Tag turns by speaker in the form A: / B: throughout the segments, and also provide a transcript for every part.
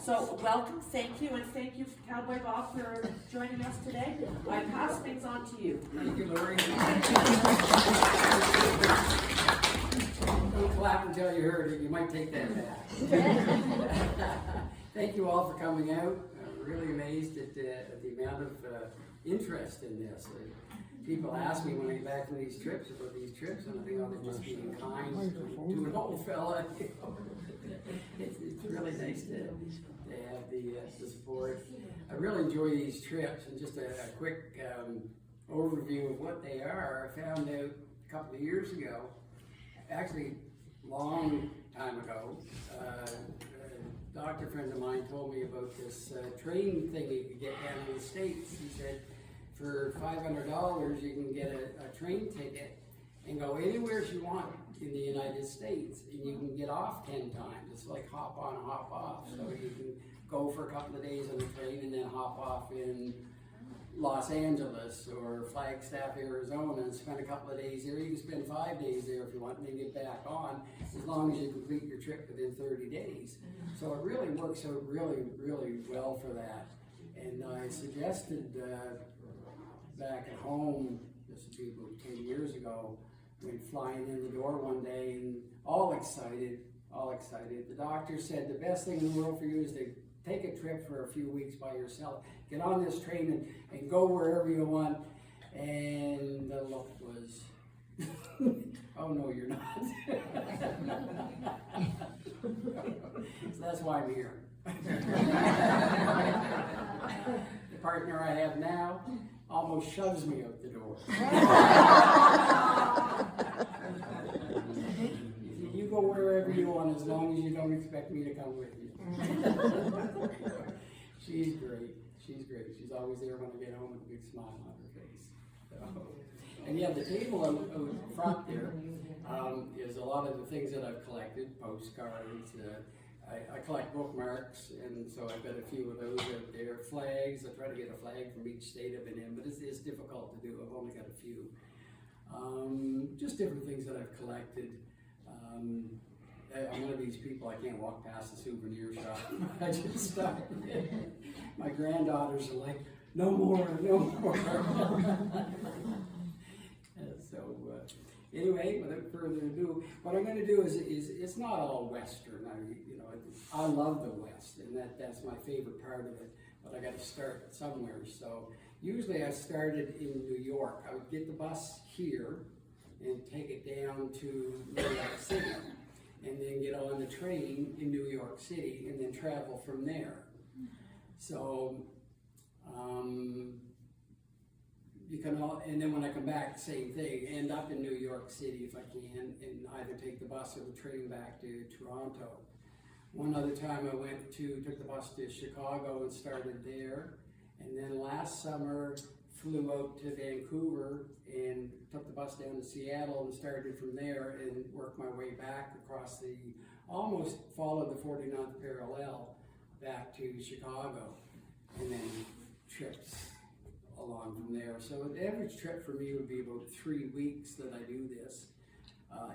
A: So welcome, thank you, and thank you, Cowboy Bob, for joining us today. I pass things on to you.
B: Thank you, Lorrie. Don't clap until you heard it. You might take that back. Thank you all for coming out. I'm really amazed at the amount of interest in this. People ask me when I get back from these trips about these trips, and I think, oh, they're just being kind to an old fella. It's really nice to have the support. I really enjoy these trips, and just a quick overview of what they are. I found out a couple of years ago, actually long time ago, a doctor friend of mine told me about this train thing you could get down in the States. He said, for $500 you can get a train ticket and go anywhere you want in the United States, and you can get off 10 times. It's like hop on, hop off. So you can go for a couple of days on the train and then hop off in Los Angeles or Flagstaff, Arizona, and spend a couple of days there. You can spend 5 days there if you want, and then get back on, as long as you complete your trip within 30 days. So it really works out really, really well for that. And I suggested back at home, this would be about 10 years ago, went flying in the door one day and all excited. The doctor said the best thing in the world for you is to take a trip for a few weeks by yourself. Get on this train and go wherever you want. And the look was, oh no, you're not. So that's why I'm here. The partner I have now almost shoves me out the door. You go wherever you want, as long as you don't expect me to come with you. She's great. She's always there when I get home with a big smile on her face. So, and yeah, the table out front there is a lot of the things that I've collected, postcards. I collect bookmarks, and so I've got a few of those out there. Flags, I try to get a flag from each state I've been in, but it's difficult to do. I've only got a few. Just different things that I've collected. I'm one of these people, I can't walk past the souvenir shop. I just started. My granddaughters are like, no more. Anyway, without further ado, what I'm going to do is it's not all Western. I love the West, and that's my favorite part of it. But I got to start somewhere. So usually I started in New York. I would get the bus here and take it down to New York City, and then get on the train in New York City, and then travel from there. So. And then when I come back, same thing, end up in New York City if I can, and either take the bus or the train back to Toronto. One other time I took the bus to Chicago and started there, and then last summer flew out to Vancouver and took the bus down to Seattle and started from there and worked my way back across almost followed the 49th parallel back to Chicago, and then trips along from there. So the average trip for me would be about 3 weeks that I do this.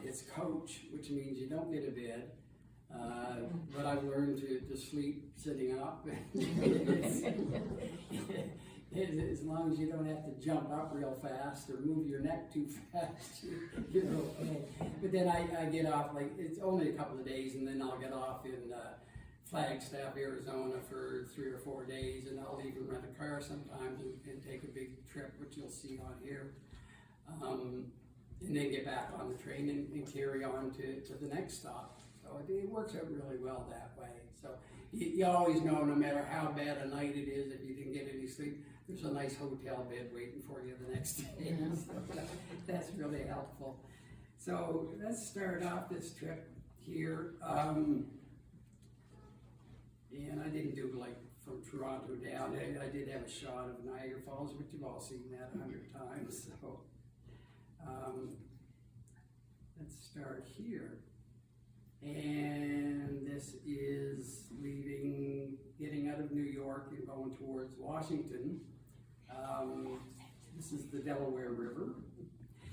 B: It's coach, which means you don't get a bed, but I've learned to sleep sitting up. As long as you don't have to jump up real fast or move your neck too fast, you're okay. But then I get off, it's only a couple of days, and then I'll get off in Flagstaff, Arizona for 3 or 4 days, and I'll even rent a car sometimes and take a big trip, which you'll see on here, and then get back on the train and carry on to the next stop. So it works out really well that way. So you always know, no matter how bad a night it is, if you didn't get any sleep, there's a nice hotel bed waiting for you the next day. So that's really helpful. So let's start off this trip here. And I didn't do from Toronto down. I did have a shot of Niagara Falls, but you've all seen that 100 times. So let's start here. And this is getting out of New York and going towards Washington. This is the Delaware River.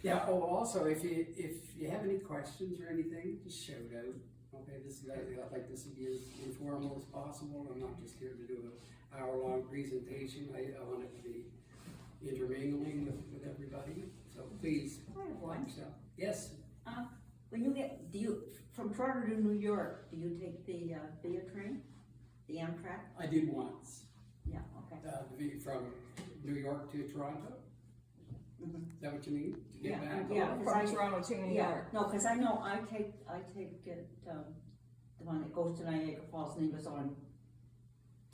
B: Yeah, also, if you have any questions or anything, just shout out. Okay, I'd like this to be as informal as possible. I'm not just here to do an hour-long presentation. I want it to be intermingling with everybody. So please.
C: I have one.
B: Yes.
C: When you get, from Toronto to New York, do you take the via train? The Amtrak?
B: I did once.
C: Yeah, okay.
B: From New York to Toronto?
C: Mhm.
B: Is that what you mean? To get
C: Yeah,
B: back?
C: yeah.
D: From Toronto to New
C: Yeah,
D: York.
C: no, cause I know I take it, the one that goes to Niagara Falls and it goes on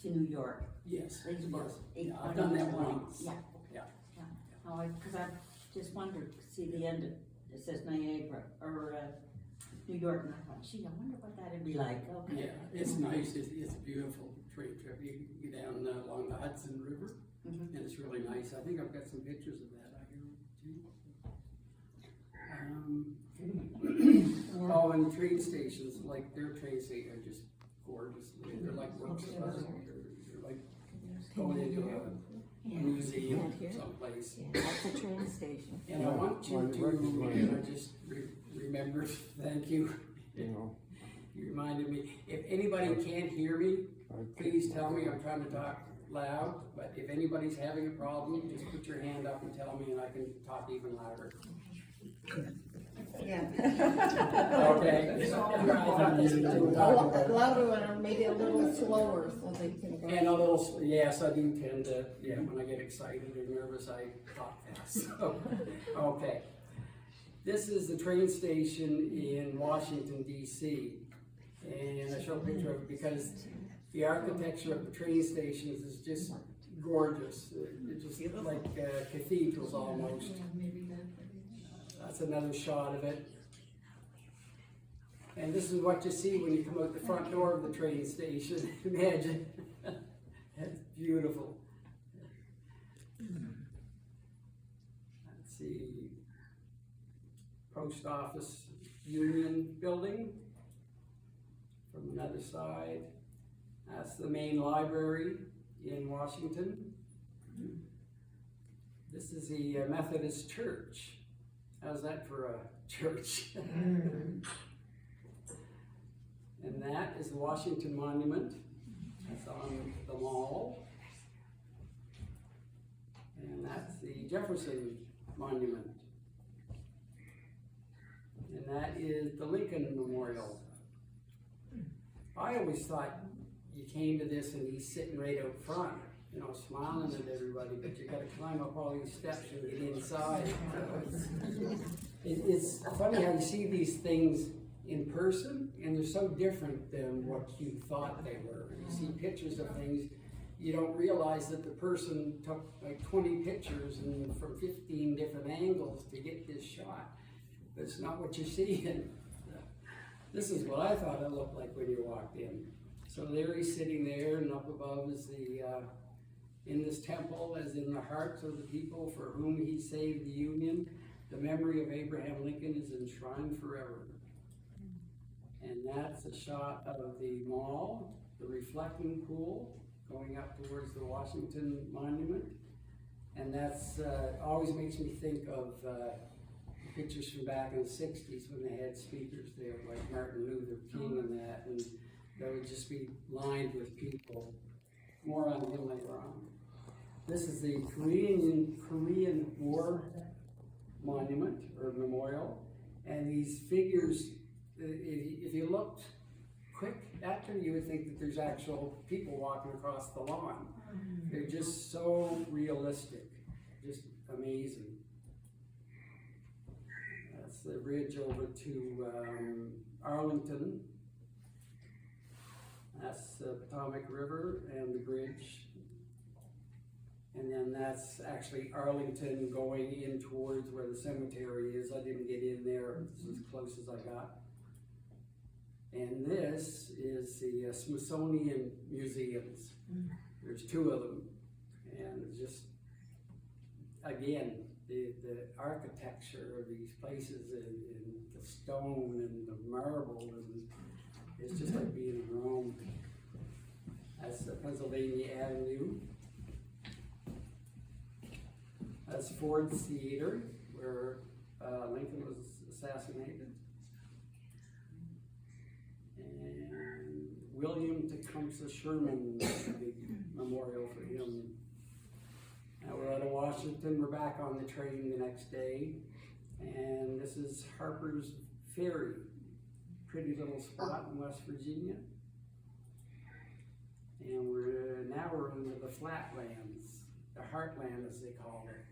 C: to New York.
B: Yes.
C: It's about
B: Yes.
C: 8
B: I've done that
C: morning.
B: once.
C: Yeah.
B: Yeah.
C: Yeah. Cause I just wondered, see the end, it says Niagara, or, New York, and I thought, gee, I wonder what that'd be like. Okay.
B: Yeah, it's nice. It's a beautiful train trip. You get down along the Hudson River,
C: Mhm.
B: and it's really nice. I think I've got some pictures of that out here too. Oh, and the train stations, like their train stations are just gorgeous. They're like works of art. They're like going into a museum someplace.
D: That's the train station.
B: And I want you to, I just remember, thank you. You reminded me, if anybody can't hear me, please tell me. I'm trying to talk loud, but if anybody's having a problem, just put your hand up and tell me and I can talk even louder.
D: Yeah.
B: Okay.
D: Louder or maybe a little slower so they can go.
B: And a little, yes, I do tend to, when I get excited or nervous, I talk fast. So, okay. This is the train station in Washington, D.C. And I show a picture of it because the architecture of the train stations is just gorgeous. It's just like cathedrals almost. That's another shot of it. And this is what you see when you come out the front door of the train station. Imagine. That's beautiful. Let's see. Post Office Union Building. From another side. That's the main library in Washington. This is the Methodist Church. How's that for a church? And that is the Washington Monument. That's on the mall. And that's the Jefferson Monument. And that is the Lincoln Memorial. I always thought you came to this and he's sitting right out front, smiling at everybody, but you gotta climb up all these steps and get inside. It's funny how you see these things in person, and they're so different than what you thought they were. You see pictures of things, you don't realize that the person took like 20 pictures and from 15 different angles to get this shot. But it's not what you're seeing. This is what I thought it looked like when you walked in. So there he's sitting there, and up above is the, in this temple, as in the hearts of the people for whom he saved the Union, the memory of Abraham Lincoln is enshrined forever. And that's a shot of the mall, the reflecting pool, going up towards the Washington Monument. And that's, always makes me think of pictures from back in the 60s when they had speakers there, like Martin Luther King and that, and that would just be lined with people. More on him later on. This is the Korean War Monument, or Memorial, and these figures, if you looked quick at them, you would think that there's actual people walking across the lawn. They're just so realistic, just amazing. That's the bridge over to Arlington. That's the Potomac River and the bridge. And then that's actually Arlington going in towards where the cemetery is. I didn't get in there, this is as close as I got. And this is the Smithsonian Museums. There's 2 of them. And just, again, the architecture of these places and the stone and the marble, and it's just like being in Rome. That's Pennsylvania Avenue. That's Ford's Theater, where Lincoln was assassinated. William Tecumseh Sherman, a big memorial for him. Now we're out of Washington, we're back on the train the next day, and this is Harper's Ferry, pretty little spot in West Virginia. And now we're into the flatlands, the heartland as they call it,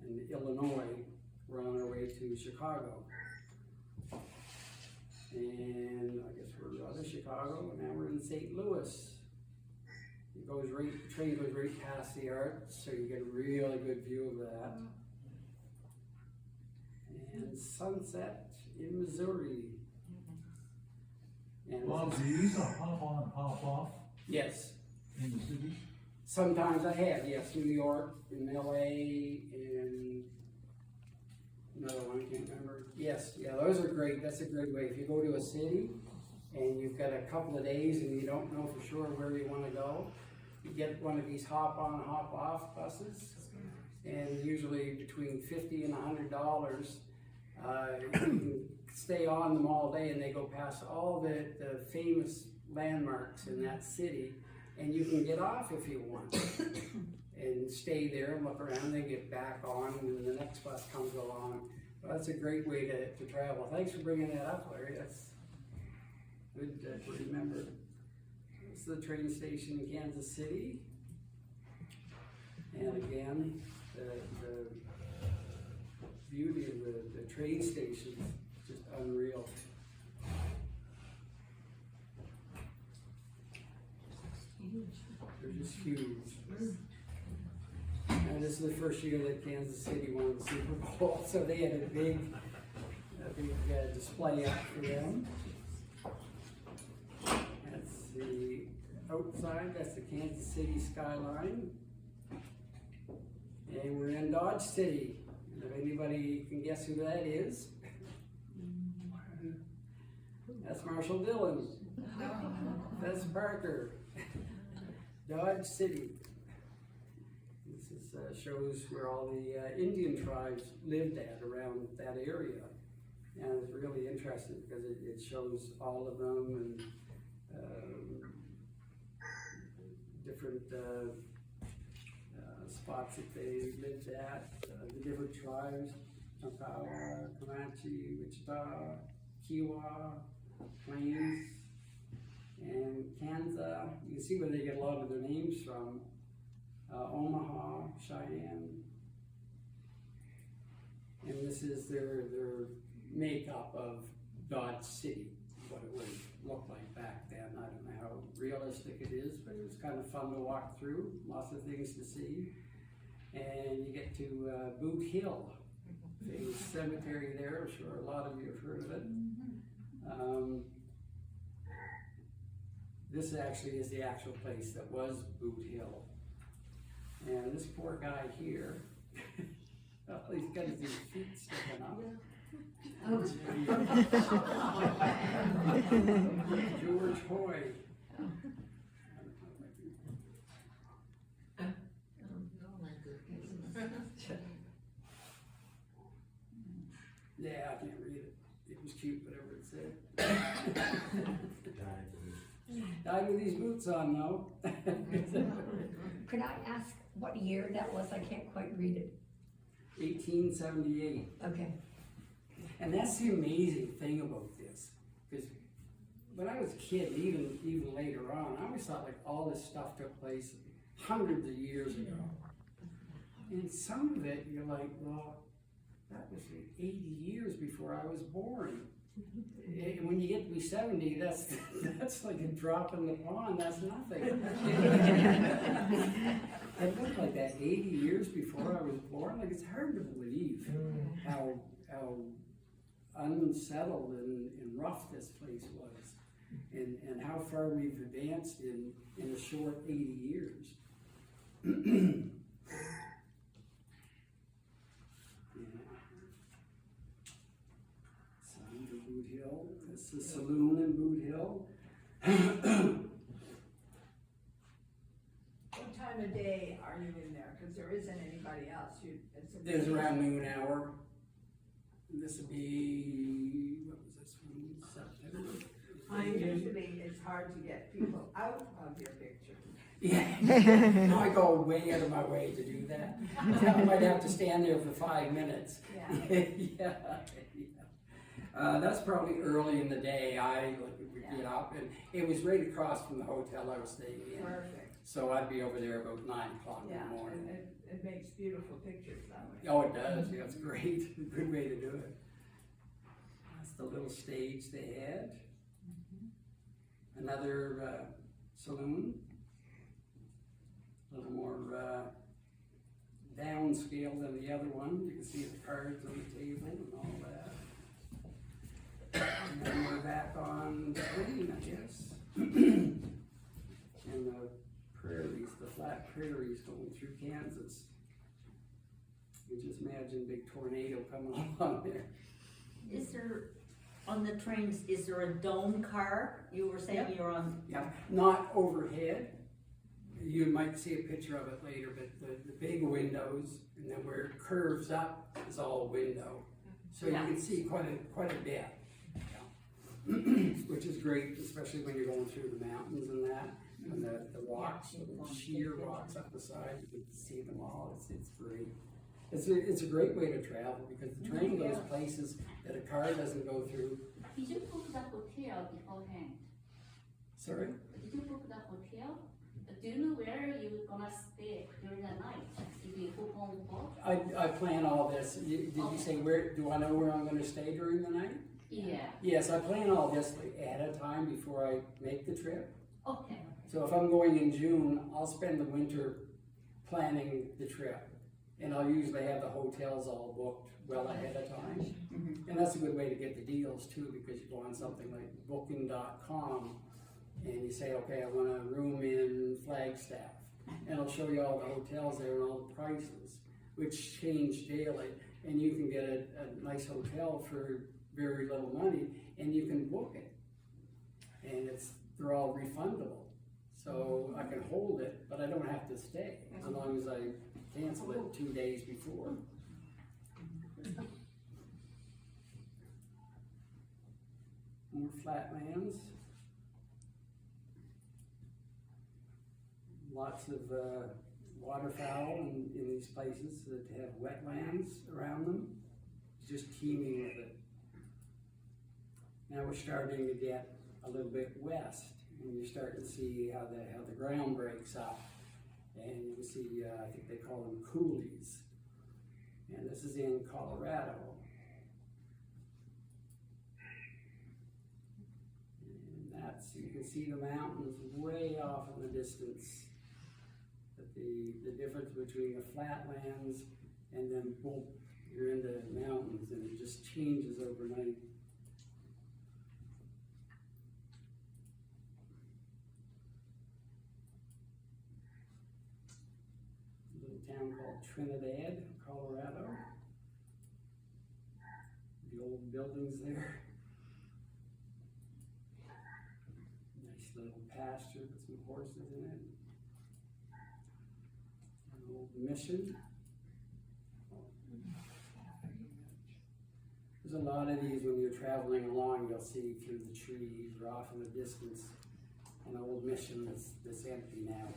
B: in Illinois. We're on our way to Chicago. And I guess we're out of Chicago, and now we're in St. Louis. The train goes right past the Arts, so you get a really good view of that. And sunset in Missouri. And
E: Bob, do you use a hop on, hop off
B: yes,
E: in the city?
B: sometimes I have, yes, New York, in LA, and another one, I can't remember. Yes, yeah, those are great, that's a great way. If you go to a city and you've got a couple of days and you don't know for sure where you wanna go, you get one of these hop on, hop off buses, and usually between $50 and $100, you can stay on them all day, and they go past all the famous landmarks in that city, and you can get off if you want and stay there and look around, then get back on, and then the next bus comes along. Well, that's a great way to travel. Thanks for bringing that up, Larry. That's good to remember. It's the train station in Kansas City, and again, the beauty of the train station is just unreal. They're just huge. And this is the first year that Kansas City won the Super Bowl, so they had a big display up for them. That's the outside, that's the Kansas City skyline. And we're in Dodge City. If anybody can guess who that is, that's Marshall Dillon. That's Parker. Dodge City. This is, shows where all the Indian tribes lived at around that area. And it's really interesting because it shows all of them and different spots that they lived at, the different tribes, Tonkawa, Comanche, Wichita, Kiowa, Plains, and Kansas. You can see where they get a lot of their names from. Omaha, Cheyenne. And this is their makeup of Dodge City, what it would look like back then. I don't know how realistic it is, but it was kind of fun to walk through, lots of things to see. And you get to Boot Hill, famous cemetery there. I'm sure a lot of you have heard of it. This actually is the actual place that was Boot Hill. And this poor guy here, well, he's got his feet sticking up. George Hoy. Yeah, I can't read it. It was cute, whatever it said. Died with these boots on, though.
F: Could I ask what year that was? I can't quite read it.
B: 1878.
F: Okay.
B: And that's the amazing thing about this, because when I was a kid, even later on, I always thought like all this stuff took place hundreds of years ago. And some of it, you're like, well, that was like 80 years before I was born. And when you get to be 70, that's like a drop in the pond, that's nothing. It looked like that 80 years before I was born. Like, it's hard to believe how unsettled and rough this place was, and how far we've advanced in a short 80 years. Boot Hill. It's the saloon in Boot Hill.
G: What time of day are you in there? Because there isn't anybody else.
B: There's around noon hour. This would be, what was this one? September.
G: Usually it's hard to get people out of your picture.
B: Yeah, I go way out of my way to do that. I might have to stand there for 5 minutes.
G: Yeah.
B: Yeah. That's probably early in the day. I would get up, and it was right across from the hotel I was staying in.
G: Perfect.
B: So I'd be over there about 9 o'clock in
G: Yeah,
B: the morning.
G: and it makes beautiful pictures that way.
B: Oh, it does. Yeah, it's great. Good way to do it. That's the little stage they had. Another saloon. A little more downscale than the other one. You can see the cards on the table and all that. And then we're back on the green, I guess. And the prairies, the flat prairies going through Kansas. You just imagine a big tornado coming along there.
C: Is there, on the trains, is there a dome car? You were saying
B: Yep.
C: you're on,
B: Yeah, not overhead. You might see a picture of it later, but the big windows, and then where it curves up is all window. So you
C: Yeah.
B: can see quite a bit. Which is great, especially when you're going through the mountains and that, and the rocks, the sheer rocks up the side, you can see them all. It's great. It's a great way to travel because the train goes places that a car doesn't go through.
H: Did you book the hotel beforehand?
B: Sorry?
H: Did you book the hotel? Do you know where you're gonna stay during the night? Did you book on the boat?
B: I plan all this. Did you say do I know where I'm gonna stay during the night?
H: Yeah.
B: Yes, I plan all this ahead of time before I make the trip.
H: Okay.
B: So if I'm going in June, I'll spend the winter planning the trip. And I'll usually have the hotels all booked well ahead of time. And that's a good way to get the deals too, because you go on something like booking.com and you say, okay, I want a room in Flagstaff. And it'll show you all the hotels there and all the prices, which change daily. And you can get a nice hotel for very little money, and you can book it. And they're all refundable. So I can hold it, but I don't have to stay, as long as I cancel it 2 days before. More flatlands. Lots of waterfowl in these places that have wetlands around them. Just teeming with it. Now we're starting to get a little bit west, and you're starting to see how the ground breaks up. And you can see, I think they call them coulees. And this is in Colorado. And you can see the mountains way off in the distance. But the difference between the flatlands and then boom, you're in the mountains, and it just changes overnight. Town called Trinidad, Colorado. The old buildings there. Nice little pasture with some horses in it. An old mission. There's a lot of these when you're traveling along, you'll see through the trees or off in the distance an old mission that's empty now.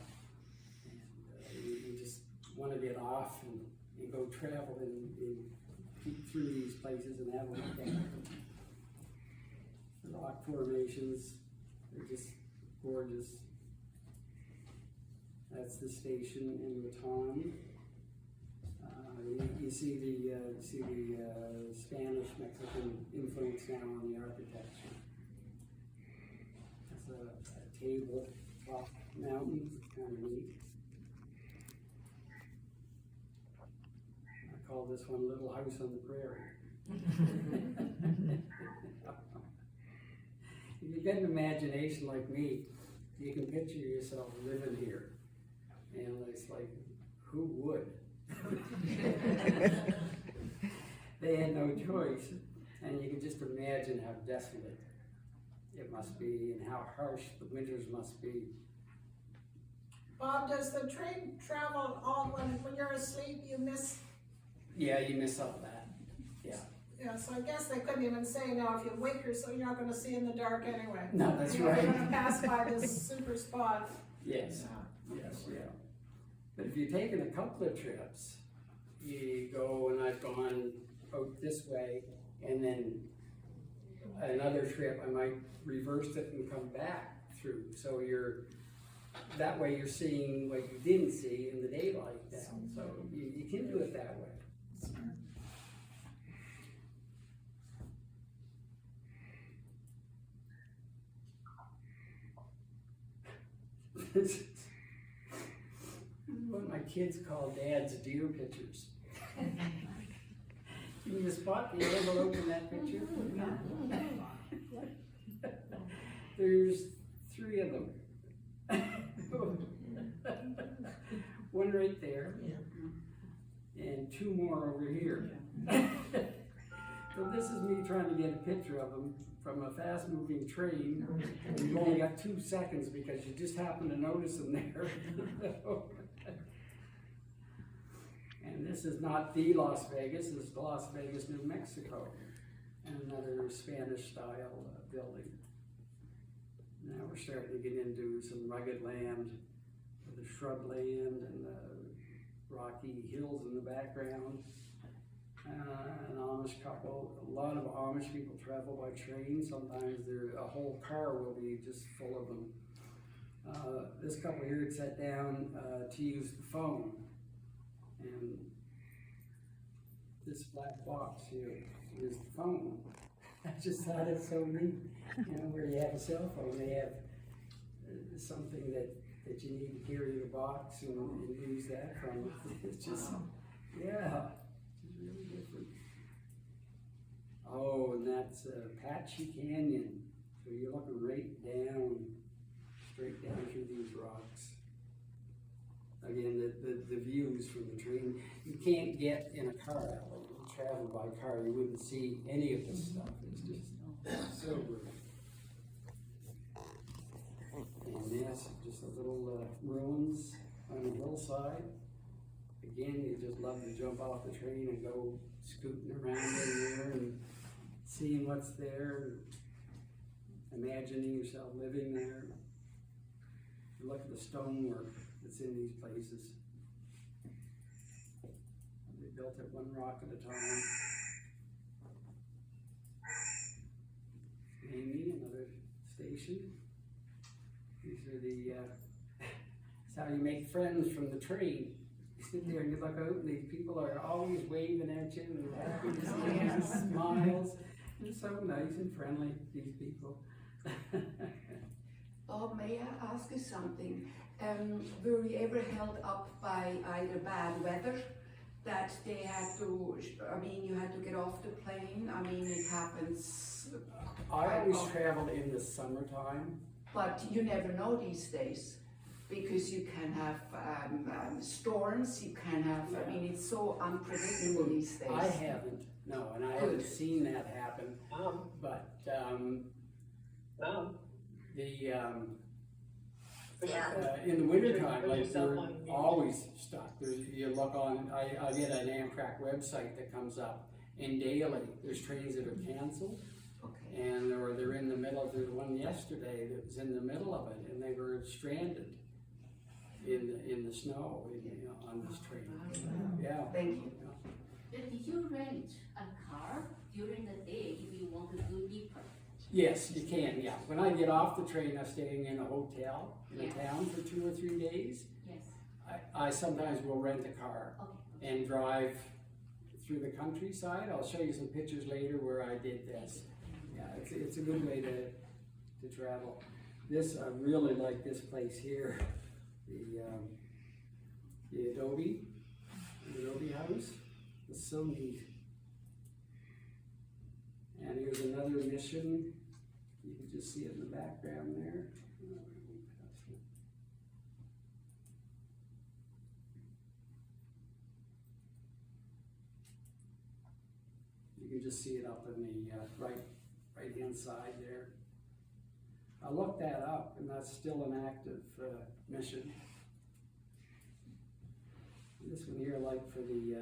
B: And you just want to get off and go travel and keep through these places and have a look at them. The rock formations, they're just gorgeous. That's the station in Raton. You see the Spanish-Mexican influence now on the architecture. That's a table top mountain, kind of neat. I call this one Little House on the Prairie. If you get an imagination like me, you can picture yourself living here. And it's like, who would? They had no choice. And you can just imagine how desolate it must be and how harsh the winters must be.
I: Bob, does the train travel all when you're asleep, you miss?
B: Yeah, you miss all that. Yeah.
I: Yeah, so I guess they couldn't even say, no, if you wake her, so you're not gonna see in the dark anyway.
B: No, that's
I: You're
B: right.
I: gonna pass by this super spot.
B: Yes, yes, yeah. But if you're taking a couple of trips, you go, and I've gone out this way, and then another trip, I might reverse it and come back through. So that way you're seeing what you didn't see in the daylight now. So you can do it that way. This is what my kids call Dad's deer pictures. Can you spot the envelope in that picture? There's 3 of them. One right there, and 2 more over here. So this is me trying to get a picture of them from a fast-moving train, and you've only got 2 seconds because you just happen to notice them there. And this is not the Las Vegas, this is Las Vegas, New Mexico, and another Spanish-style building. Now we're starting to get into some rugged land, the shrubland and the rocky hills in the background. An Amish couple, a lot of Amish people travel by train. Sometimes a whole car will be just full of them. This couple here had sat down to use the phone, and this black box here is the phone. I just thought it's so neat, where you have a cell phone, they have something that you need to carry the box and use that from. It's just, yeah. Really different. Oh, and that's Patchy Canyon. So you're looking right down, straight down through these rocks. Again, the views from the train, you can't get in a car. Like if you travel by car, you wouldn't see any of this stuff. It's just so great. And yes, just a little ruins on the hillside. Again, you just love to jump off the train and go scooting around in there and seeing what's there, imagining yourself living there. You look at the stonework that's in these places. They built it one rock at a time. Amy, another station. These are that's how you make friends from the train. You sit there and you look out and these people are always waving at you and happy to see you and smiles. They're so nice and friendly, these people.
J: Oh, may I ask you something? Were you ever held up by either bad weather that they had to, you had to get off the plane? It happens.
B: I always travel in the summertime.
J: But you never know these days, because you can have storms, you can have, it's so unpredictable these days.
B: I haven't, no, and I haven't seen that happen, but in the wintertime, like, they're always stuck. You look on, I get an Amtrak website that comes up, and daily, there's trains that are canceled.
J: Okay.
B: And they're in the middle. There's one yesterday that was in the middle of it, and they were stranded in the snow on this train. Yeah.
J: Thank you.
H: Did you rent a car during the day if you want to go deeper?
B: Yes, you can. Yeah. When I get off the train, I'm staying in a hotel in a
H: Yeah.
B: town for 2 or 3 days.
H: Yes.
B: I sometimes will rent a car
H: Okay.
B: and drive through the countryside. I'll show you some pictures later where I did this. Yeah, it's a good way to travel. I really like this place here, the Adobe house. It's so neat. And here's another mission. You can just see it in the background there. You can just see it up in the right-hand side there. I looked that up, and that's still an active mission. This one here, like for the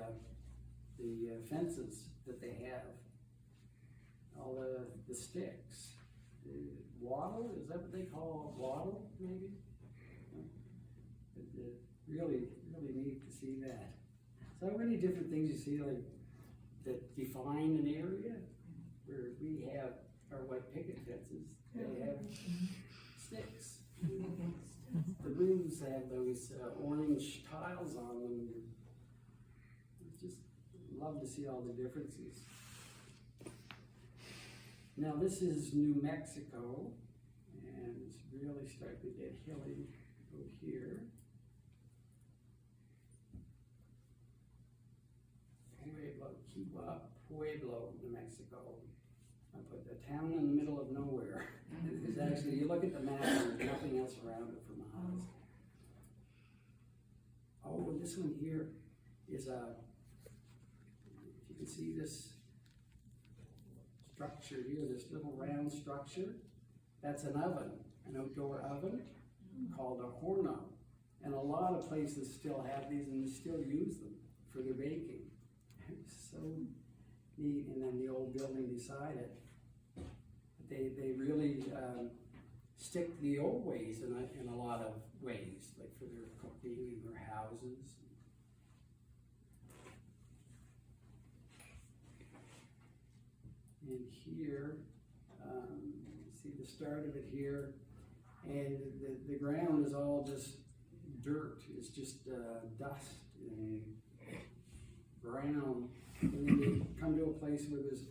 B: fences that they have, all the sticks. Wattle, is that what they call wattle, maybe? Really, really neat to see that. So many different things you see, like, that define an area, where we have our white picket fences, they have sticks. The roofs have those orange tiles on them. Just love to see all the differences. Now this is New Mexico, and it's really starting to get hilly over here. Pueblo, New Mexico. I put a town in the middle of nowhere. It's actually, you look at the map, there's nothing else around it for miles. Oh, and this one here is if you can see this structure here, this little round structure, that's an oven, an outdoor oven called a horno. And a lot of places still have these and still use them for their baking. It's so neat. And then the old building beside it, they really stick to the old ways in a lot of ways, like for their cooking and their houses. And here, see the start of it here, and the ground is all just dirt. It's just dust and brown. And then you come to a place where there's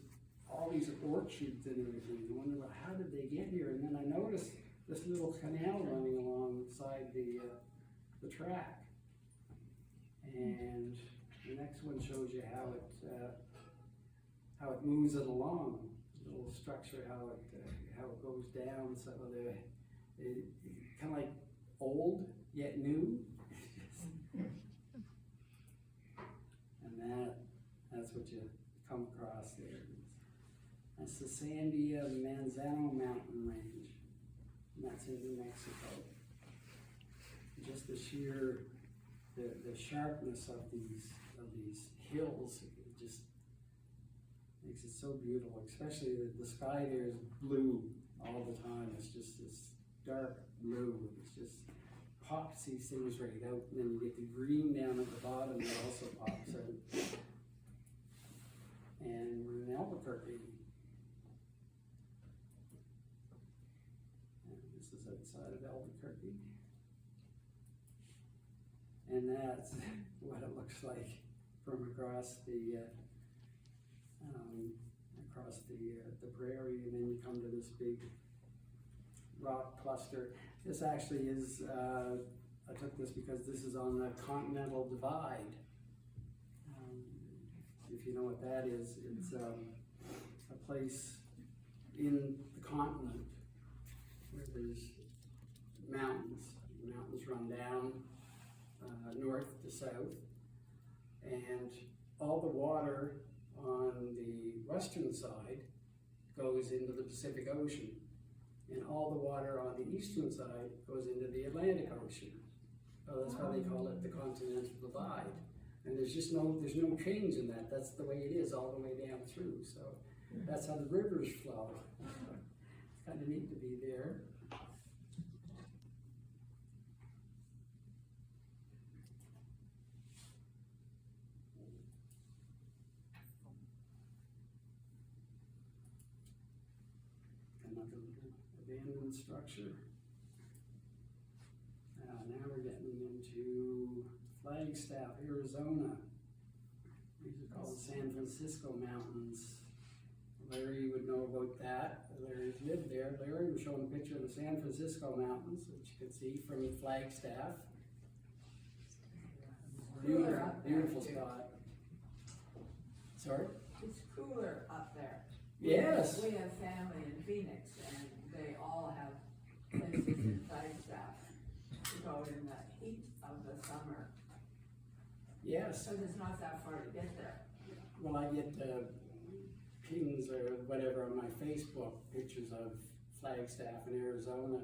B: all these orchards and everything. I wonder, well, how did they get here? And then I noticed this little canal running alongside the track. And the next one shows you how it moves it along. The little structure, how it goes down. So they kind of like old yet new. And that's what you come across there. That's the Sandia Manzano mountain range, and that's in New Mexico. Just the sheer, the sharpness of these hills, it just makes it so beautiful. Especially the sky there is blue all the time. It's just this dark blue. It's just pops these things right out, and then you get the green down at the bottom that also pops out. And we're in Albuquerque. And this is outside of Albuquerque. And that's what it looks like from across the prairie, and then you come to this big rock cluster. This actually is, I took this because this is on the Continental Divide. If you know what that is, it's a place in the continent where there's mountains. The mountains run down north to south, and all the water on the western side goes into the Pacific Ocean, and all the water on the eastern side goes into the Atlantic Ocean. So that's why they call it the Continental Divide. And there's no change in that. That's the way it is all the way down through. So that's how the rivers flow. It's kind of neat to be there. Another little abandoned structure. Now we're getting into Flagstaff, Arizona. These are called San Francisco Mountains. Larry would know about that. Larry's lived there. Larry was showing a picture of the San Francisco Mountains, which you can see from Flagstaff. Beautiful spot. Sorry?
G: It's cooler up there.
B: Yes.
G: We have family in Phoenix, and they all have places in Flagstaff to go in the heat of the summer.
B: Yes.
G: So it's not that far to get there.
B: Well, I get pings or whatever on my Facebook, pictures of Flagstaff in Arizona,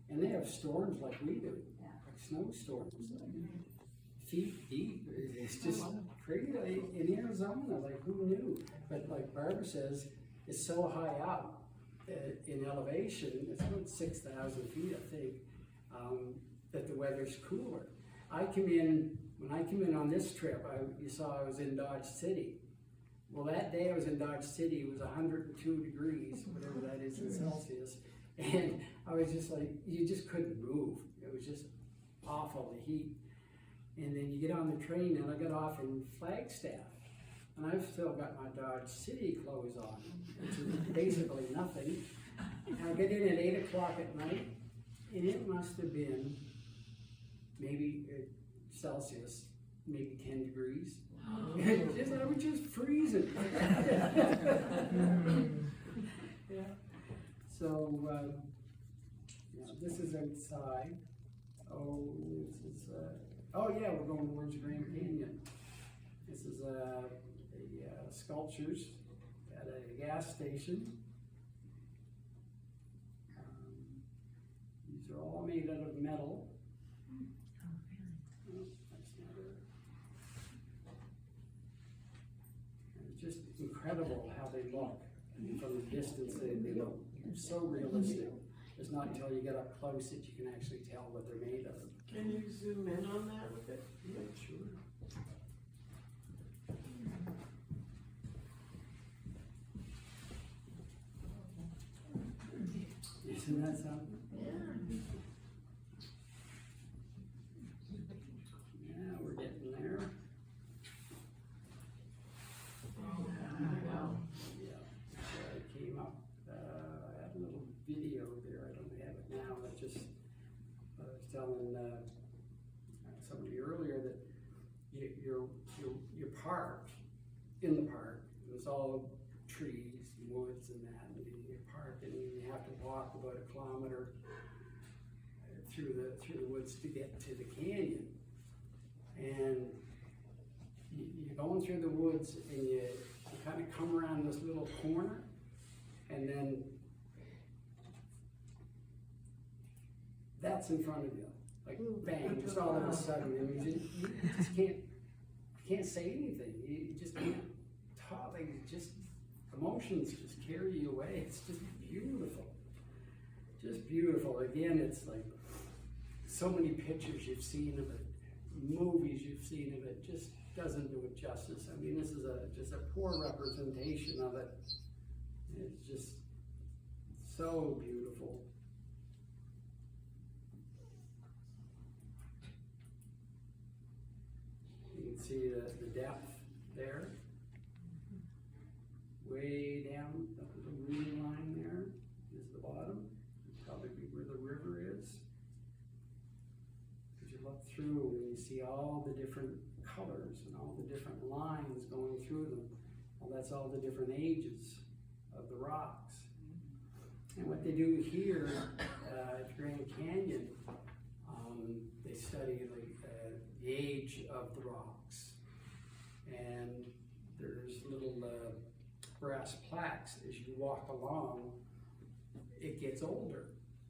B: and they have storms like we do,
G: Yeah.
B: like snowstorms, like feet deep. It's just crazy in Arizona. Like, who knew? But like Barbara says, is so high up in elevation, it's about 6,000 feet, I think, that the weather's cooler. When I come in on this trip, you saw I was in Dodge City. Well, that day I was in Dodge City, it was 102 degrees, whatever that is in Celsius, and I was just like, you just couldn't move. It was just awful, the heat. And then you get on the train, and I got off in Flagstaff, and I've still got my Dodge City clothes on, which is basically nothing. And I get in at 8 o'clock at night, and it must have been maybe Celsius, maybe 10 degrees. I was just freezing. Yeah. So, this is outside. Oh, yeah, we're going towards Grand Canyon. This is sculptures at a gas station. These are all made out of metal. It's just incredible how they look. I mean, from a distance, they look so realistic. It's not until you get up close that you can actually tell what they're made of.
A: Can you zoom in on that a bit?
B: Yeah, sure. Isn't that something? Yeah, we're getting there. Yeah, so I came up, I had a little video there, I don't have it now, but just, I was telling somebody earlier that your park, in the park, it was all trees, woods and that, and your park, and you have to walk about 1 kilometer through the woods to get to the canyon. And you're going through the woods, and you kind of come around this little corner, and then that's in front of you, like bang, just all of a sudden, and you just can't say anything. You just can't talk. Like, just emotions just carry you away. It's just beautiful, just beautiful. Again, it's like so many pictures you've seen of it, movies you've seen of it, just doesn't do it justice. I mean, this is just a poor representation of it. It's just so beautiful. You can see the depth there. Way down, the green line there is the bottom. It'd probably be where the river is. As you look through and you see all the different colors and all the different lines going through them. Well, that's all the different ages of the rocks. And what they do here at Grand Canyon, they study the age of the rocks. And there's little brass plaques as you walk along, it gets older.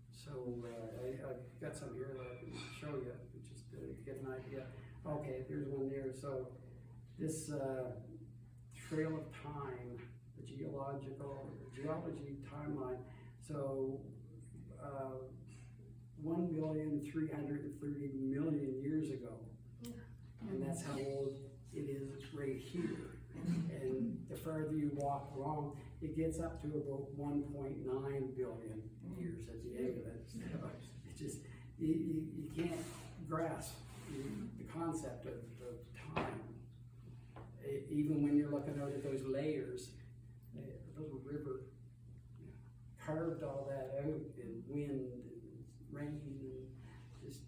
B: So I've got some here that I can show you, just to get an idea. Okay, there's one there. So this trail of time, the geology timeline. So 1,330,000,000 years ago. And that's how old it is right here. And the further you walk along, it gets up to about 1.9 billion years at the end of it. So it just, you can't grasp the concept of time. Even when you're looking out at those layers, the little river carved all that out, and wind and rain and just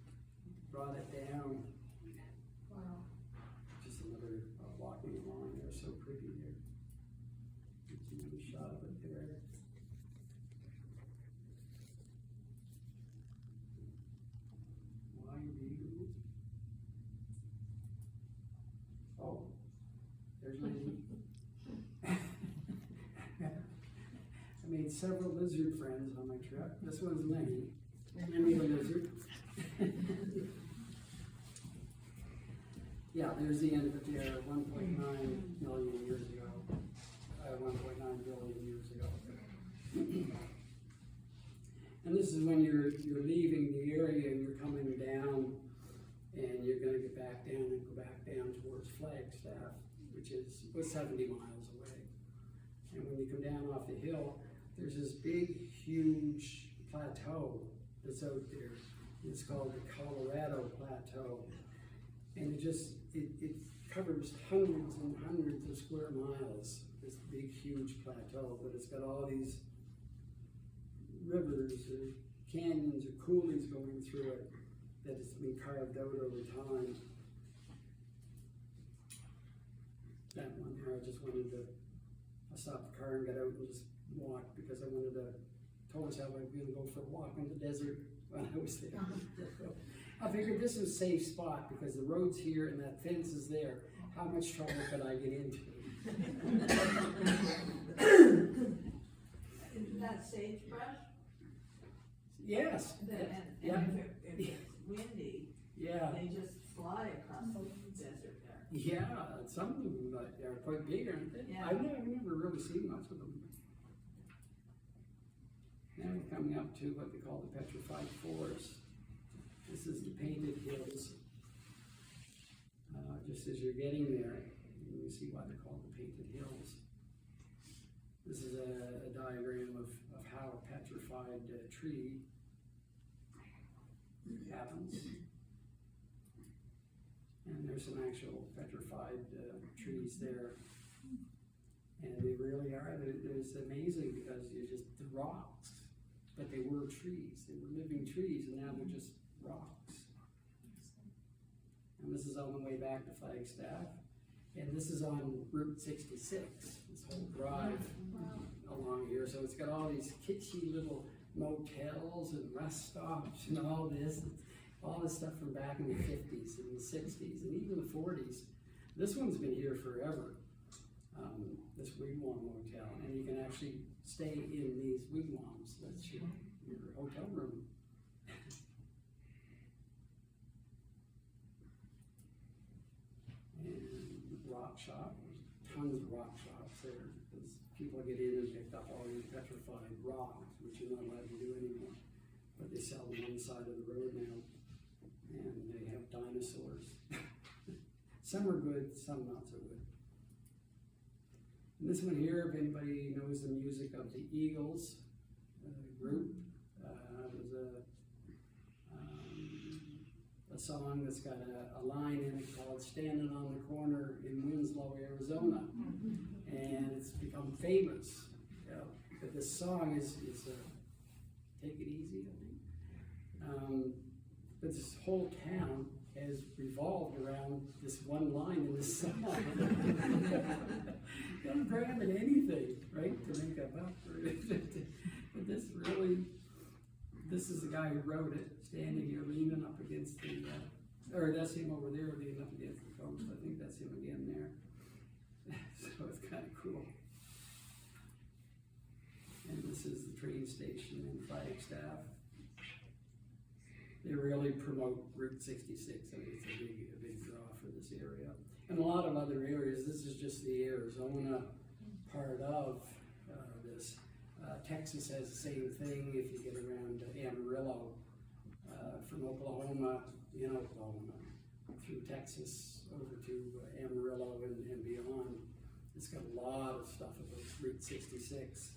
B: brought it down.
D: Wow.
B: Just another walking along there, so pretty there. Get another shot of it there. Wine view. Oh, there's Lizzie. I made several lizard friends on my trip. This one's Lenny. Lenny the lizard. Yeah, there's the end of it there, 1.9 million years ago. 1.9 billion years ago. And this is when you're leaving the area and you're coming down, and you're gonna get back down and go back down towards Flagstaff, which was 70 miles away. And when you come down off the hill, there's this big, huge plateau that's out there. It's called the Colorado Plateau. And it covers hundreds and hundreds of square miles, this big, huge plateau, but it's got all these rivers or canyons or coulees going through it that has been carved out over time. That one there, I stopped the car and got out and just walked because I told myself I was gonna go for a walk in the desert when I was there. I figured this was a safe spot because the road's here and that fence is there. How much trouble could I get into?
G: Isn't that sagebrush?
B: Yes.
G: And
B: Yeah.
G: if it's windy,
B: Yeah.
G: they just fly across the desert there.
B: Yeah, some of them are quite big, aren't they?
G: Yeah.
B: I've never really seen much of them. Now we're coming up to what they call the Petrified Forest. This is the Painted Hills. Just as you're getting there, you see why they're called the Painted Hills. This is a diagram of how a petrified tree happens. And there's some actual petrified trees there. And they really are, it's amazing because the rocks, but they were trees, they were living trees, and now they're just rocks. And this is on the way back to Flagstaff. And this is on Route 66, this whole drive along here. So it's got all these kitschy little motels and rest stops and all this stuff from back in the 50s and the 60s and even the 40s. This one's been here forever, this wigwam motel. And you can actually stay in these wigwams. That's your hotel room. And rock shop, there's tons of rock shops there. Because people get in and pick up all these petrified rocks, which you're not allowed to do anymore. But they sell them on the side of the road now. And they have dinosaurs. Some are good, some not so good. And this one here, if anybody knows the music of the Eagles group, was a song that's got a line in it called "Standing on the Corner in Winslow, Arizona," and it's become famous. But this song is "Take It Easy," I think. But this whole town has revolved around this one line in this song. Don't grab at anything, right, to make a buck for it. But this is the guy who wrote it, standing here leaning up against or that's him over there leaning up against the coast. I think that's him again there. So it's kind of cool. And this is the train station in Flagstaff. They really promote Route 66. I mean, it's a big draw for this area. And a lot of other areas. This is just the Arizona part of this. Texas has the same thing if you get around Amarillo, from Oklahoma, in Oklahoma, through Texas, over to Amarillo and beyond. It's got a lot of stuff about Route 66.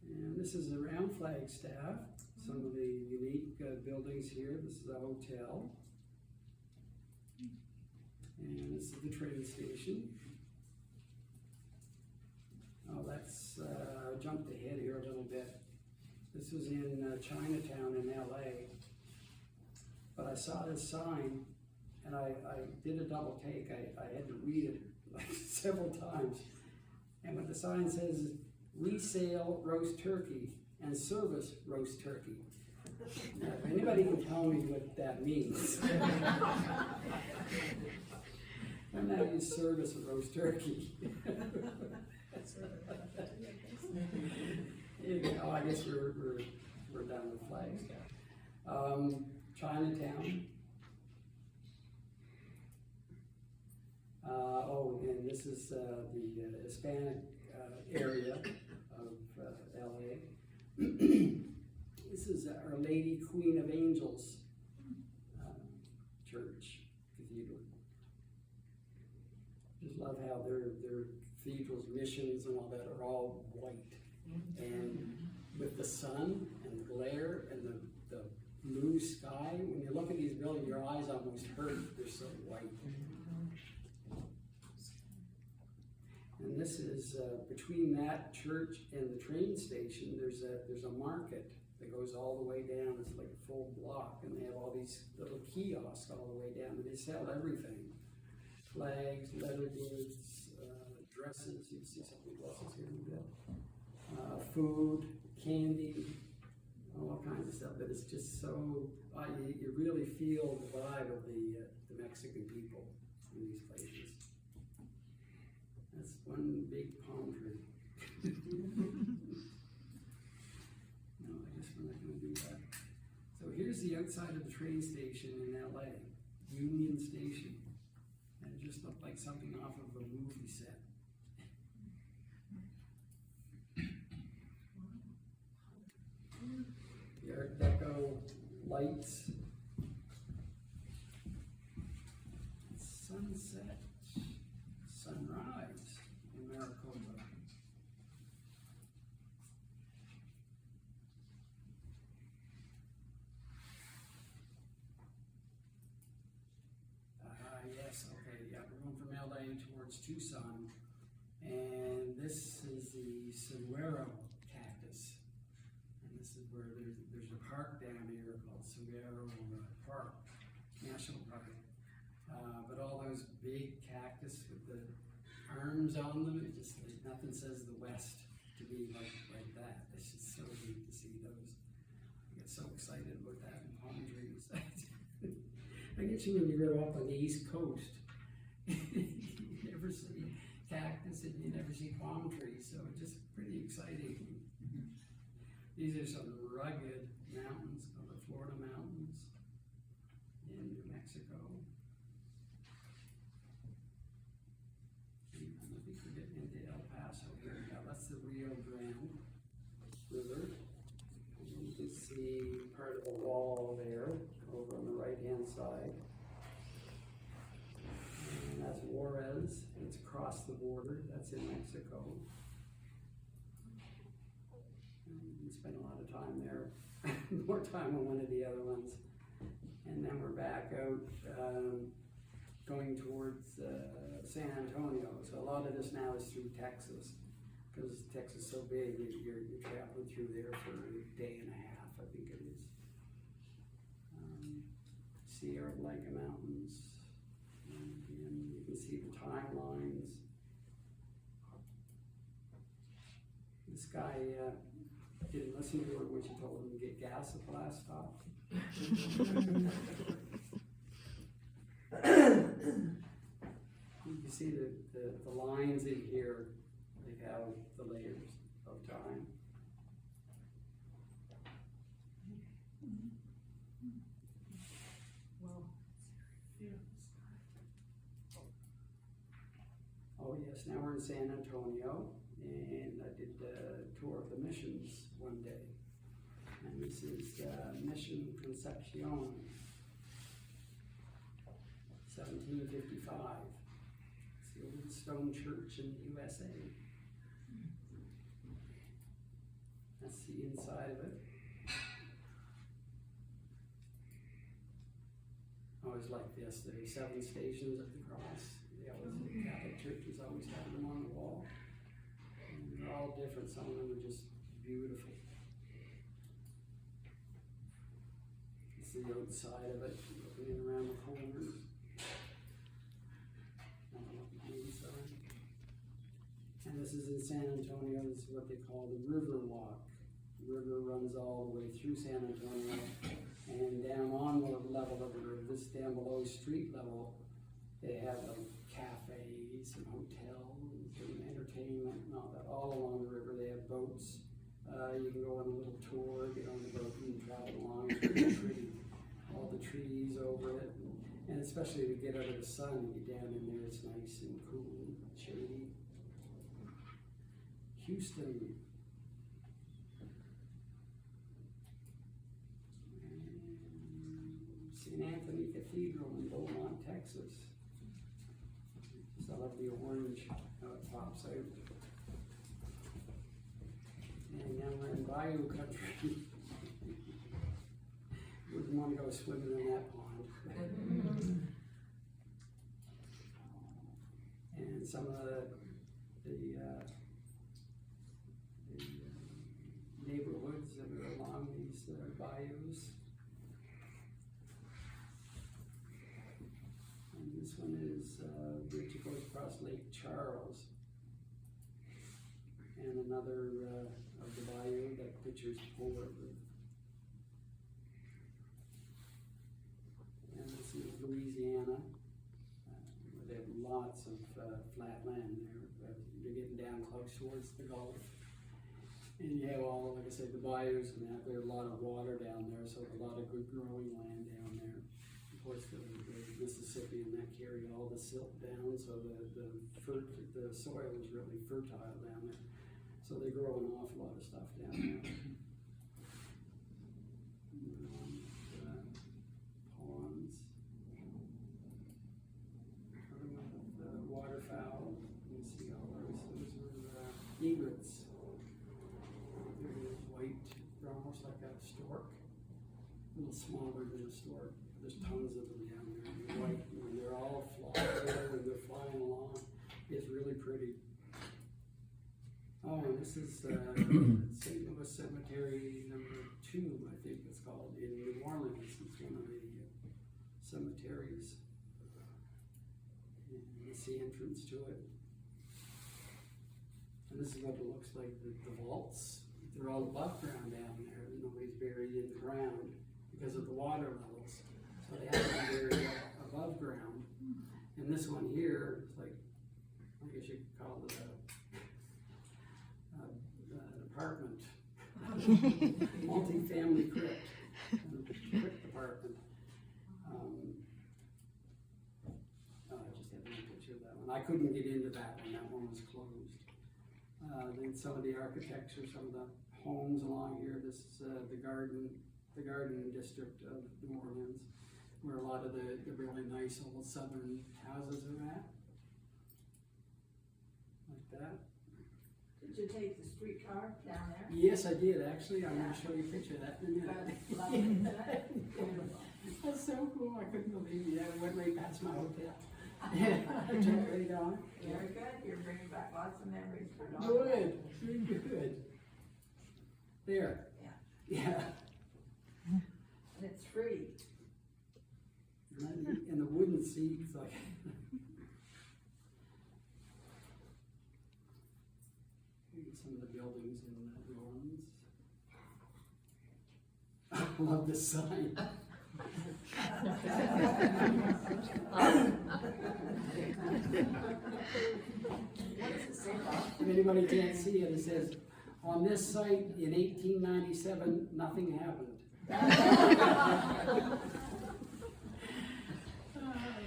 B: And this is around Flagstaff. Some of the unique buildings here. This is a hotel. And this is the train station. Oh, that's jumped ahead here a little bit. This was in Chinatown in LA. But I saw this sign and I did a double take. I had to read it like several times. And what the sign says is, "We sell roast turkey and service roast turkey." Now, if anybody can tell me what that means. I'm not going to service a roast turkey. I guess we're done with Flagstaff. Chinatown. And this this is the Hispanic area of LA. This is Our Lady Queen of Angels Church, Cathedral. Just love how their cathedrals, missions, and all that are all white. And with the sun and the glare and the blue sky, when you look at these buildings, your eyes almost hurt. They're so white. And this is between that church and the train station. There's a market that goes all the way down. It's like a full block, and they have all these little kiosks all the way down. And they sell everything: flags, leather goods, dresses. You can see some of the dresses here in a bit. Food, candy, all kinds of stuff. But it's just so you really feel the vibe of the Mexican people in these places. That's one big palm tree. No, I guess we're not going to do that. So here's the outside of the train station in LA, Union Station. And it just looked like something off of a movie set. The Art Deco lights. Sunset. Sunrise in Maricopa. Yes, okay, yeah, we're going from LA towards Tucson, and this is the Saguaro cactus, and this is where there's a park down here called Saguaro Park, National Park. But all those big cactus with the arms on them, it just nothing says the West to me like that. It's just so neat to see those. I get so excited about that and palm trees. I guess when you grow up on the East Coast, you never see cactus and you never see palm trees, so it's just pretty exciting. These are some rugged mountains, the Florida mountains in New Mexico. I think we're getting into El Paso here. Now that's the Rio Grande River. And you can see part of the wall there over on the right-hand side. And that's Juarez. It's across the border. That's in Mexico. And we spent a lot of time there. More time on one of the other ones. And then we're back out going towards San Antonio. So a lot of this now is through Texas, because Texas is so big, you're traveling through there for a day and a half, I think it is. Sierra Blanca Mountains, and you can see the timelines. This guy didn't listen to her when she told him to get gas at the last stop. You see the lines in here, like how the layers of time. Oh yes, now we're in San Antonio, and I did a tour of the missions one day. And this is Mission Concepcion, 1755. It's the old stone church in the USA. That's the inside of it. I always like this. There are 7 stations at the cross. The Catholic churches always have them on the wall. And they're all different. Some of them are just beautiful. It's the outside of it, looking in around the corners. And this is in San Antonio. This is what they call the River Walk. The river runs all the way through San Antonio, and down on the level of the river, this down below street level, they have cafes and hotels and entertainment and all that, all along the river. They have boats. You can go on a little tour, get on the boat and travel along. It's pretty. All the trees over it. And it's especially to get out of the sun and get down in there, it's nice and cool and shady. Houston. St. Anthony Cathedral in Beaumont, Texas. So I love the orange, how it pops out. And now we're in Bayou country. Wouldn't want to go swimming in that pond. And some of the neighborhoods that are along these bayous. And this one is bridge that goes across Lake Charles. And another of the bayou that pictures polar. And this is Louisiana. They have lots of flat land there. You're getting down close towards the Gulf. And you have all, like I said, the bayous and that. There's a lot of water down there, so a lot of good growing land down there. Of course, the Mississippi and that carry all the silt down, so the soil is really fertile down there. So they grow an awful lot of stuff down there. Ponds. Waterfowl. You can see all those are egrets. They're white, they're almost like a stork. A little smaller than a stork. There's tons of them down there. They're white, and they're all flying along. It's really pretty. Oh, and this is St. Louis Cemetery number 2, I think it's called, in New Orleans. It's one of the cemeteries. And it's the entrance to it. And this is what it looks like, the vaults. They're all above ground down there. Nobody's buried in the ground because of the water levels. So they have to be buried above ground. And this one here is like, I guess you could call it an apartment. Multi-family crypt. Crypt apartment. I just had a picture of that one. I couldn't get into that one. That one was closed. Then some of the architecture, some of the homes along here. This is the garden district of New Orleans, where a lot of the really nice old southern houses are at. Like that.
G: Did you take the streetcar down there?
B: Yes, I did, actually. I'm going to show you a picture of that in a minute. That's so cool. I couldn't believe it. It went right past my hotel. I took it right on.
G: Very good. You're bringing back lots of memories for Donway.
B: Good. Good. There. Yeah.
G: And it's free.
B: And the wooden seats, like. Some of the buildings in New Orleans. I love this sign. If anybody can't see it, it says, on this site in 1897, nothing happened.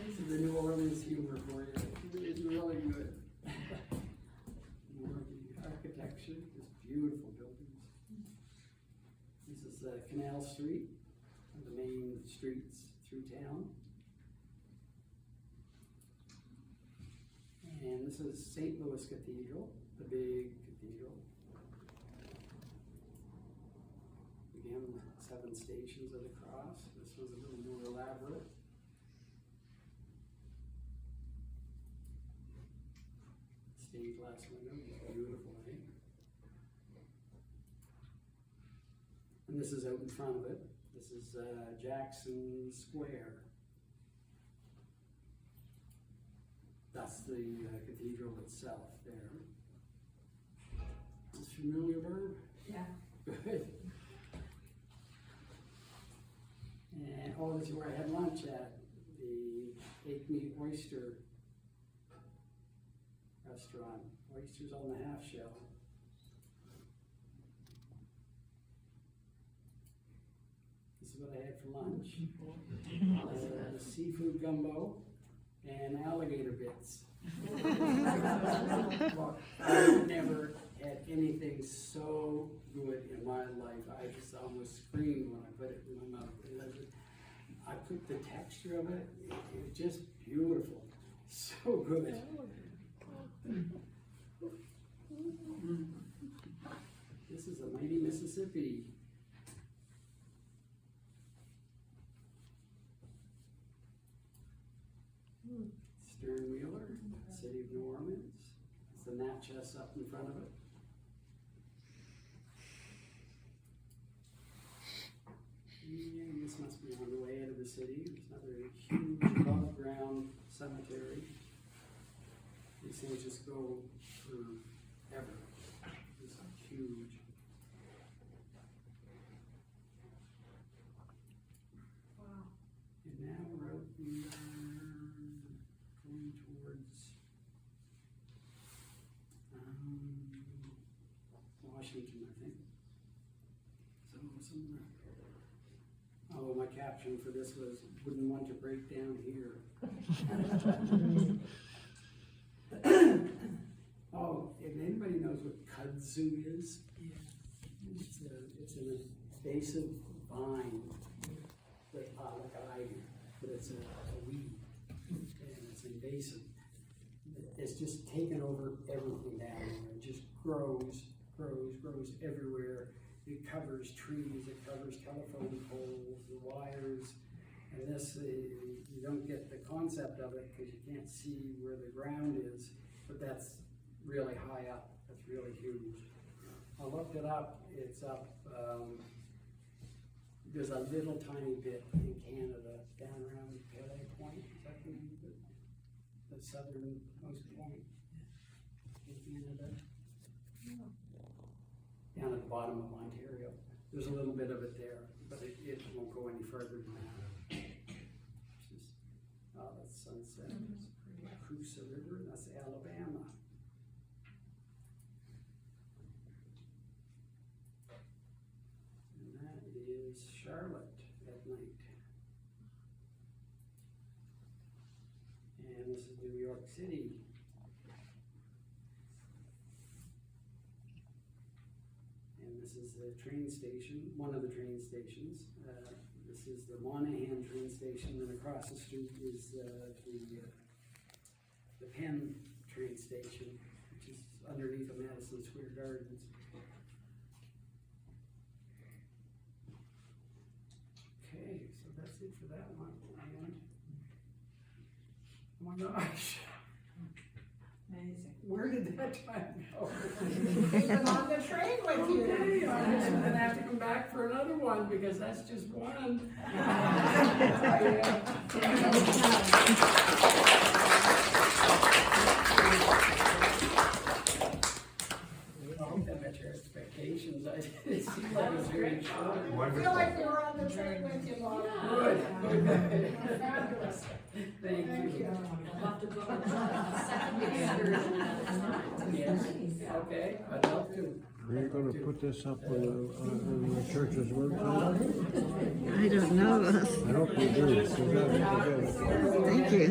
B: This is the New Orleans humor for you. It's really good. The architecture, just beautiful buildings. This is Canal Street, one of the main streets through town. And this is St. Louis Cathedral, the big cathedral. Again, 7 stations of the cross. This was a little more elaborate. Stained glass window, beautiful, eh? And this is out in front of it. This is Jackson Square. That's the cathedral itself there. Is familiar, Barb?
G: Yeah.
B: Good. And oh, this is where I had lunch at, the Egg Meat Oyster restaurant. Oysters on the half shell. This is what I had for lunch. The seafood gumbo and alligator bits. Well, I've never had anything so good in my life. I just almost screamed when I put it in my mouth. I put the texture of it, it's just beautiful. So good. This is a mighty Mississippi. Stern Wheeler, City of New Orleans. It's the Natchez up in front of it. And this must be on the way out of the city. There's another huge above ground cemetery. These things just go forever. It's huge.
I: Wow.
B: And now we are going towards Washington, I think. So somewhere. Oh, my caption for this was, wouldn't want to break down here. Oh, if anybody knows what kudzu is, it's an invasive vine, like I do, but it's a weed, and it's invasive. It's just taken over everything down there. It just grows everywhere. It covers trees, it covers telephone poles, the wires, and this, you don't get the concept of it because you can't see where the ground is, but that's really high up, that's really huge. I looked it up, it's up, there's a little tiny bit in Canada, down around Pellet Point, is that the southernmost point in Canada? Down at the bottom of Ontario. There's a little bit of it there, but it won't go any further than that. It's just, oh, that's Sunset. It's pretty. Coosa River, that's Alabama. And that is Charlotte at night. And this is New York City. This is the train station, one of the train stations. This is the Monahan train station, and across the street is the Penn train station, which is underneath the Madison Square Gardens. Okay, so that's it for that one. And, oh my gosh.
G: Amazing.
B: Where did that time go?
I: We've been on the train with you.
B: Okay, I'm just gonna have to come back for another one because that's just one. I hope that met your expectations. It seemed like it was very short.
I: I feel like we were on the train with you, Bob.
B: Good.
I: Fabulous.
B: Thank you.
C: I'll have to book a second excursion another time.
B: Yes, okay, I'd love to.
K: Are you gonna put this up on the church's website?
D: I don't know.
K: I hope you do.
D: Thank you.